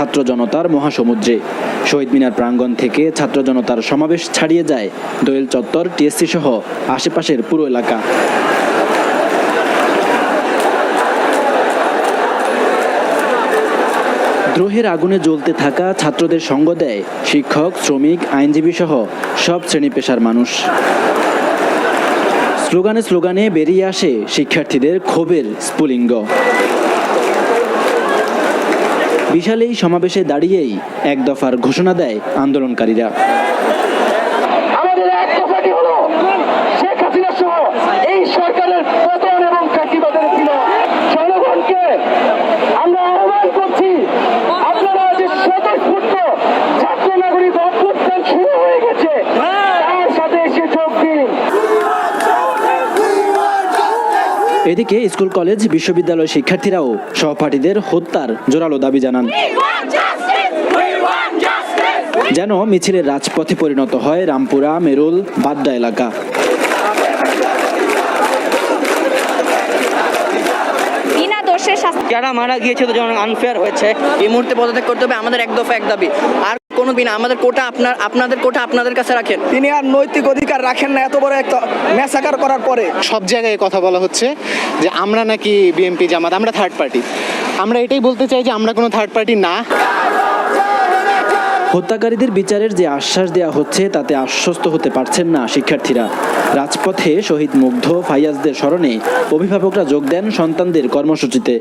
ছাত্র জনতার মহাসমুদ্রে। শহীদ মিনার প্রাঙ্গণ থেকে ছাত্র জনতার সমাবেশ ছাড়িয়ে যায় দোয়েল চত্বর, টিএসসি সহ আশেপাশের পুরো এলাকা। দ্রোহের আগুনে জ্বলতে থাকা ছাত্রদের সঙ্গ দেয় শিক্ষক, শ্রমিক, আইনজীবী সহ সব শ্রেণী পেশার মানুষ। স্লোগানে স্লোগানে বেরিয়ে আসে শিক্ষার্থীদের ক্ষোভের স্ফুলিঙ্গ। বিশাল এই সমাবেশে দাঁড়িয়েই এক দফার ঘোষণা দেয় আন্দোলনকারীরা। আমাদের এক দফাটি হলো শেখ হাসিনা সহ এই সরকারের পতন এবং ফ্যাসিবাদের ছিল। জনগণকে আমরা আহ্বান করছি, আপনারা যে স্বতঃস্ফূর্ত ছাত্র নাগরিক অভ্যুত্থান শুরু হয়ে গেছে, তার সাথে এসে যোগ দিন। এদিকে স্কুল, কলেজ, বিশ্ববিদ্যালয় শিক্ষার্থীরাও সহপাঠীদের হত্যার জোরালো দাবি জানান। যেন মিছিলের রাজপথে পরিণত হয় রামপুরা, মেরুল, বাড্ডা এলাকা। যারা মারা গিয়েছে তো যেমন আনফেয়ার হয়েছে, এই মুহূর্তে পদত্যাগ করতে হবে। আমাদের এক দফা এক দাবি, আর কোনো বিনা আমাদের কোটা আপনাদের কোটা আপনাদের কাছে রাখেন। তিনি আর নৈতিক অধিকার রাখেন না এত বড় একটা ম্যাসাকার করার পরে। সব জায়গায় কথা বলা হচ্ছে যে আমরা নাকি বিএনপি, জামাত, আমরা থার্ড পার্টি। আমরা এটাই বলতে চাই যে আমরা কোনো থার্ড পার্টি না। হত্যাকারীদের বিচারের যে আশ্বাস দেওয়া হচ্ছে তাতে আশ্বস্ত হতে পারছেন না শিক্ষার্থীরা। রাজপথে শহীদ মুগ্ধ, ফাইয়াজদের স্মরণে অভিভাবকরা যোগ দেন সন্তানদের কর্মসূচিতে।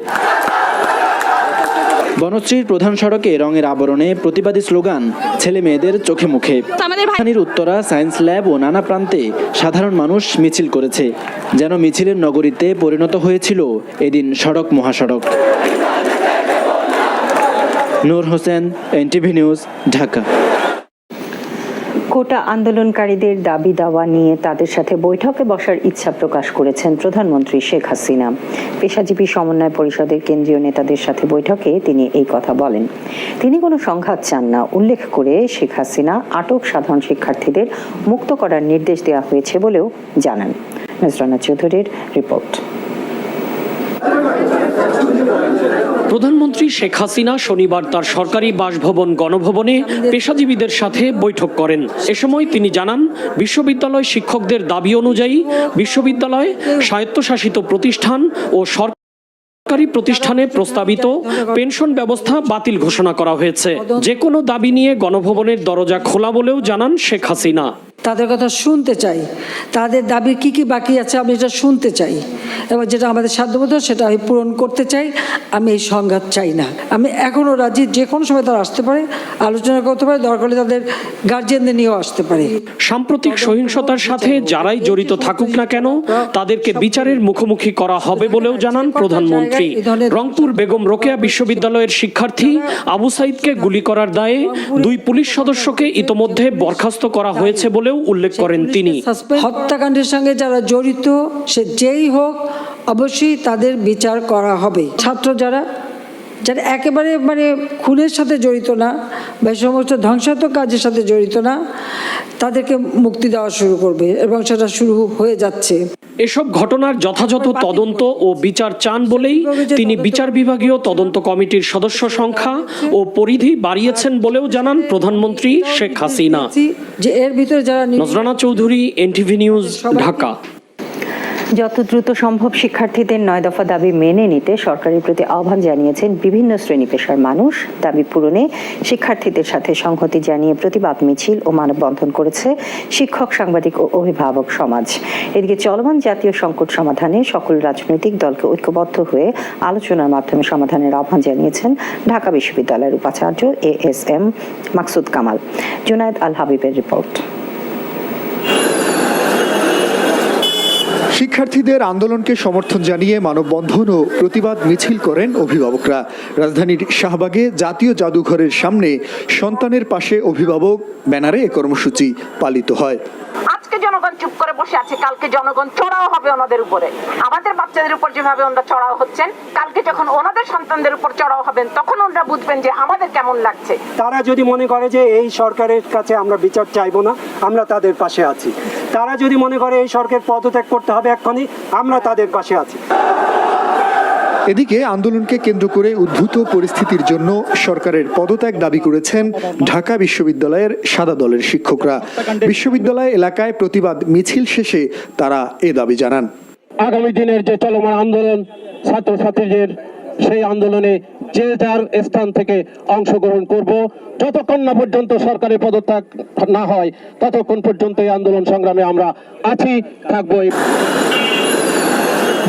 বনশ্রীর প্রধান সড়কে রঙের আবরণে প্রতিবাদী স্লোগান ছেলে মেয়েদের চোখে মুখে। রাজধানীর উত্তরা, সায়েন্স ল্যাব ও নানা প্রান্তে সাধারণ মানুষ মিছিল করেছে। যেন মিছিলের নগরীতে পরিণত হয়েছিল এদিন সড়ক মহাসড়ক। নূর হোসেন, এনটিভি নিউজ, ঢাকা। কোটা আন্দোলনকারীদের দাবি দাওয়া নিয়ে তাদের সাথে বৈঠকে বসার ইচ্ছা প্রকাশ করেছেন প্রধানমন্ত্রী শেখ হাসিনা। পেশাজীবী সমন্বয় পরিষদের কেন্দ্রীয় নেতাদের সাথে বৈঠকে তিনি এই কথা বলেন। তিনি কোনো সংঘাত চান না উল্লেখ করে শেখ হাসিনা আটক সাধারণ শিক্ষার্থীদের মুক্ত করার নির্দেশ দেওয়া হয়েছে বলেও জানান। নজরানা চৌধুরীর রিপোর্ট। প্রধানমন্ত্রী শেখ হাসিনা শনিবার তার সরকারি বাসভবন গণভবনে পেশাজীবীদের সাথে বৈঠক করেন। এ সময় তিনি জানান, বিশ্ববিদ্যালয় শিক্ষকদের দাবি অনুযায়ী বিশ্ববিদ্যালয়, স্বায়ত্তশাসিত প্রতিষ্ঠান ও সরকারি প্রতিষ্ঠানে প্রস্তাবিত পেনশন ব্যবস্থা বাতিল ঘোষণা করা হয়েছে। যে কোনো দাবি নিয়ে গণভবনের দরজা খোলা বলেও জানান শেখ হাসিনা। তাদের কথা শুনতে চাই, তাদের দাবি কি কি বাকি আছে আমি এটা শুনতে চাই, এবং যেটা আমাদের সাধ্যমতো সেটা আমি পূরণ করতে চাই। আমি এই সংঘাত চাই না। আমি এখনও রাজি, যে কোনো সময় তারা আসতে পারে, আলোচনা করতে পারে, দরকার হলে তাদের গার্জিয়ানদের নিয়েও আসতে পারে। সাম্প্রতিক সহিংসতার সাথে যারাই জড়িত থাকুক না কেন তাদেরকে বিচারের মুখোমুখি করা হবে বলেও জানান প্রধানমন্ত্রী। রংপুর বেগম রোকেয়া বিশ্ববিদ্যালয়ের শিক্ষার্থী আবু সাইদকে গুলি করার দায়ে 2 পুলিশ সদস্যকে ইতোমধ্যে বরখাস্ত করা হয়েছে বলেও উল্লেখ করেন তিনি। হত্যাকাণ্ডের সঙ্গে যারা জড়িত, সে যেই হোক, অবশ্যই তাদের বিচার করা হবে। ছাত্র যারা একেবারে খুনের সাথে জড়িত না বা সমস্ত ধ্বংসাত্মক কাজের সাথে জড়িত না, তাদেরকে মুক্তি দেওয়া শুরু করবে, এবং সেটা শুরু হয়ে যাচ্ছে। এসব ঘটনার যথাযথ তদন্ত ও বিচার চান বলেই তিনি বিচার বিভাগীয় তদন্ত কমিটির সদস্য সংখ্যা ও পরিধি বাড়িয়েছেন বলেও জানান প্রধানমন্ত্রী শেখ হাসিনা। যে এর ভিতরে যারা নজরানা চৌধুরী, এনটিভি নিউজ, ঢাকা। যত দ্রুত সম্ভব শিক্ষার্থীদের 9 দফা দাবি মেনে নিতে সরকারের প্রতি আহ্বান জানিয়েছেন বিভিন্ন শ্রেণী পেশার মানুষ। দাবি পূরণে শিক্ষার্থীদের সাথে সংহতি জানিয়ে প্রতিবাদ মিছিল ও মানববন্ধন করেছে শিক্ষক, সাংবাদিক ও অভিভাবক সমাজ। এদিকে চলমান জাতীয় সংকট সমাধানে সকল রাজনৈতিক দলকে ঐক্যবদ্ধ হয়ে আলোচনার মাধ্যমে সমাধানের আহ্বান জানিয়েছেন ঢাকা বিশ্ববিদ্যালয়ের উপাচার্য ASM মাকসুদ কামাল। জুনায়েদ আল হাবিবের রিপোর্ট। শিক্ষার্থীদের আন্দোলনকে সমর্থন জানিয়ে মানববন্ধন ও প্রতিবাদ মিছিল করেন অভিভাবকরা। রাজধানীর শাহবাগে জাতীয় জাদুঘরের সামনে সন্তানের পাশে অভিভাবক ব্যানারে এ কর্মসূচি পালিত হয়। আজকে জনগণ চুপ করে বসে আছে, কালকে জনগণ চড়াও হবে ওনাদের উপরে। আমাদের বাচ্চাদের উপর যেভাবে ওনারা চড়াও হচ্ছেন, কালকে যখন ওনাদের সন্তানদের উপর চড়াও হবেন তখন ওনারা বুঝবেন যে আমাদের কেমন লাগছে। তারা যদি মনে করে যে এই সরকারের কাছে আমরা বিচার চাইবো না, আমরা তাদের পাশে আছি। তারা যদি মনে করে এই সরকার পদত্যাগ করতে হবে এক্ষুনি, আমরা তাদের পাশে আছি। এদিকে আন্দোলনকে কেন্দ্র করে উদ্ভূত পরিস্থিতির জন্য সরকারের পদত্যাগ দাবি করেছেন ঢাকা বিশ্ববিদ্যালয়ের সাদা দলের শিক্ষকরা। বিশ্ববিদ্যালয় এলাকায় প্রতিবাদ মিছিল শেষে তারা এ দাবি জানান। আগামী দিনের যে চলমান আন্দোলন ছাত্রছাত্রীদের, সেই আন্দোলনে যে যার স্থান থেকে অংশগ্রহণ করব। যতক্ষণ না পর্যন্ত সরকারের পদত্যাগ না হয় ততক্ষণ পর্যন্ত এই আন্দোলন সংগ্রামে আমরা আছি, থাকবো।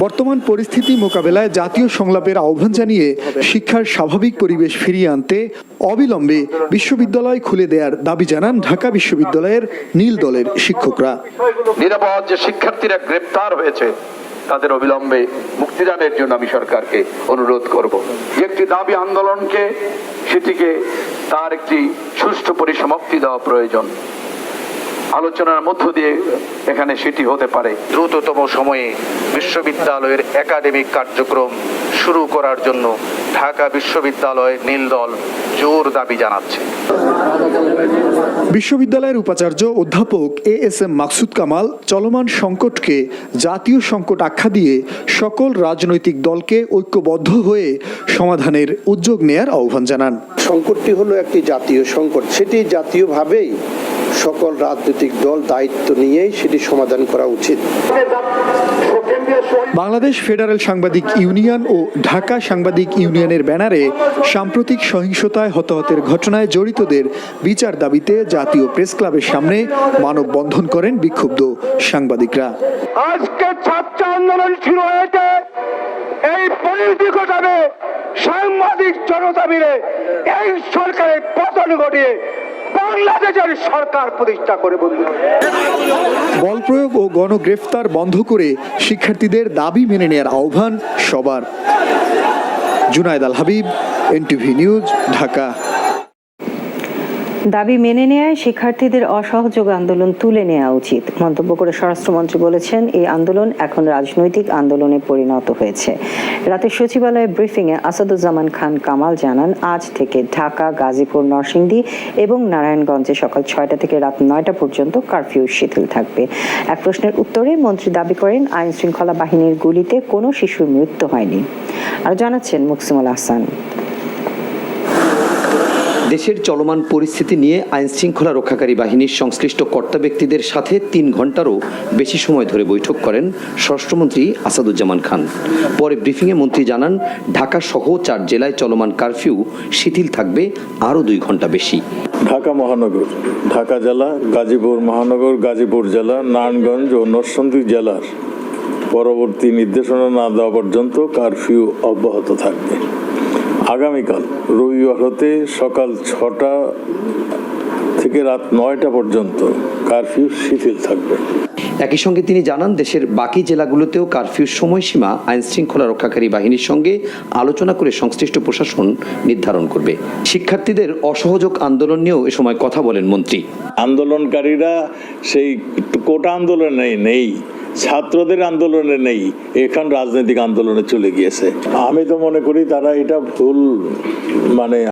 বর্তমান পরিস্থিতি মোকাবেলায় জাতীয় সংলাপের আহ্বান জানিয়ে শিক্ষার স্বাভাবিক পরিবেশ ফিরিয়ে আনতে অবিলম্বে বিশ্ববিদ্যালয় খুলে দেওয়ার দাবি জানান ঢাকা বিশ্ববিদ্যালয়ের নীল দলের শিক্ষকরা। নিরাপদ যে শিক্ষার্থীরা গ্রেপ্তার হয়েছে তাদের অবিলম্বে মুক্তিদানের জন্য আমি সরকারকে অনুরোধ করব। একটি দাবি আন্দোলনকে, সেটিকে তার একটি সুষ্ঠু পরিসমাপ্তি দেওয়া প্রয়োজন। আলোচনার মধ্য দিয়ে এখানে সেটি হতে পারে। দ্রুততম সময়ে বিশ্ববিদ্যালয়ের একাডেমিক কার্যক্রম শুরু করার জন্য ঢাকা বিশ্ববিদ্যালয় নীল দল জোর দাবি জানাচ্ছে। বিশ্ববিদ্যালয়ের উপাচার্য অধ্যাপক এএসএম মাকসুদ কামাল চলমান সংকটকে জাতীয় সংকট আখ্যা দিয়ে সকল রাজনৈতিক দলকে ঐক্যবদ্ধ হয়ে সমাধানের উদ্যোগ নেয়ার আহ্বান জানান। সংকটটি হলো একটি জাতীয় সংকট, সেটি জাতীয়ভাবেই সকল রাজনৈতিক দল দায়িত্ব নিয়েই সেটি সমাধান করা উচিত। বাংলাদেশ ফেডারেল সাংবাদিক ইউনিয়ন ও ঢাকা সাংবাদিক ইউনিয়নের ব্যানারে সাম্প্রতিক সহিংসতায় হতাহতের ঘটনায় জড়িতদের বিচার দাবিতে জাতীয় প্রেস ক্লাবের সামনে মানববন্ধন করেন বিক্ষুব্ধ সাংবাদিকরা। আজকে ছাত্র আন্দোলন শুরু হয়েছে, এই পরিস্থিতি ঘটাবে সাংবাদিক জনতা মিলে এই সরকারের পতন ঘটিয়ে বাংলাদেশের সরকার প্রতিষ্ঠা করে বন্ধু। বল প্রয়োগ ও গণগ্রেফতার বন্ধ করে শিক্ষার্থীদের দাবি মেনে নেওয়ার আহ্বান সবার। জুনায়েদ আল হাবিব, এনটিভি নিউজ, ঢাকা। দাবি মেনে নেয় শিক্ষার্থীদের অসহযোগ আন্দোলন তুলে নেওয়া উচিত মন্তব্য করে স্বরাষ্ট্রমন্ত্রী বলেছেন, এই আন্দোলন এখন রাজনৈতিক আন্দোলনে পরিণত হয়েছে। রাতে সচিবালয়ে ব্রিফিংয়ে আসাদুজ্জামান খান কামাল জানান, আজ থেকে ঢাকা, গাজীপুর, নরসিংদী এবং নারায়ণগঞ্জে সকাল 6টা থেকে রাত 9টা পর্যন্ত কারফিউ শিথিল থাকবে। এক প্রশ্নের উত্তরে মন্ত্রী দাবি করেন, আইন শৃঙ্খলা বাহিনীর গুলিতে কোনো শিশুর মৃত্যু হয়নি। আর জানাচ্ছেন মুকসিমুল আহসান। দেশের চলমান পরিস্থিতি নিয়ে আইন শৃঙ্খলা রক্ষাকারী বাহিনীর সংশ্লিষ্ট কর্তা ব্যক্তিদের সাথে 3 ঘন্টারও বেশি সময় ধরে বৈঠক করেন স্বরাষ্ট্রমন্ত্রী আসাদুজ্জামান খান। পরে ব্রিফিংয়ে মন্ত্রী জানান, ঢাকা সহ 4 জেলায় চলমান কারফিউ শিথিল থাকবে আরও 2 ঘন্টা বেশি। ঢাকা মহানগর, ঢাকা জেলা, গাজীপুর মহানগর, গাজীপুর জেলা, নারায়ণগঞ্জ ও নরসিংদী জেলার পরবর্তী নির্দেশনা না দেওয়া পর্যন্ত কারফিউ অব্যাহত থাকবে। আগামীকাল রবিবার হতে সকাল 6টা থেকে রাত 9টা পর্যন্ত কারফিউ শিথিল থাকবে। একই সঙ্গে তিনি জানান, দেশের বাকি জেলাগুলোতেও কারফিউর সময়সীমা আইন শৃঙ্খলা রক্ষাকারী বাহিনীর সঙ্গে আলোচনা করে সংশ্লিষ্ট প্রশাসন নির্ধারণ করবে। শিক্ষার্থীদের অসহযোগ আন্দোলন নিয়েও এ সময় কথা বলেন মন্ত্রী। আন্দোলনকারীরা সেই কোটা আন্দোলনে নেই, ছাত্রদের আন্দোলনে নেই, এখন রাজনৈতিক আন্দোলনে চলে গিয়েছে। আমি তো মনে করি তারা এটা ভুল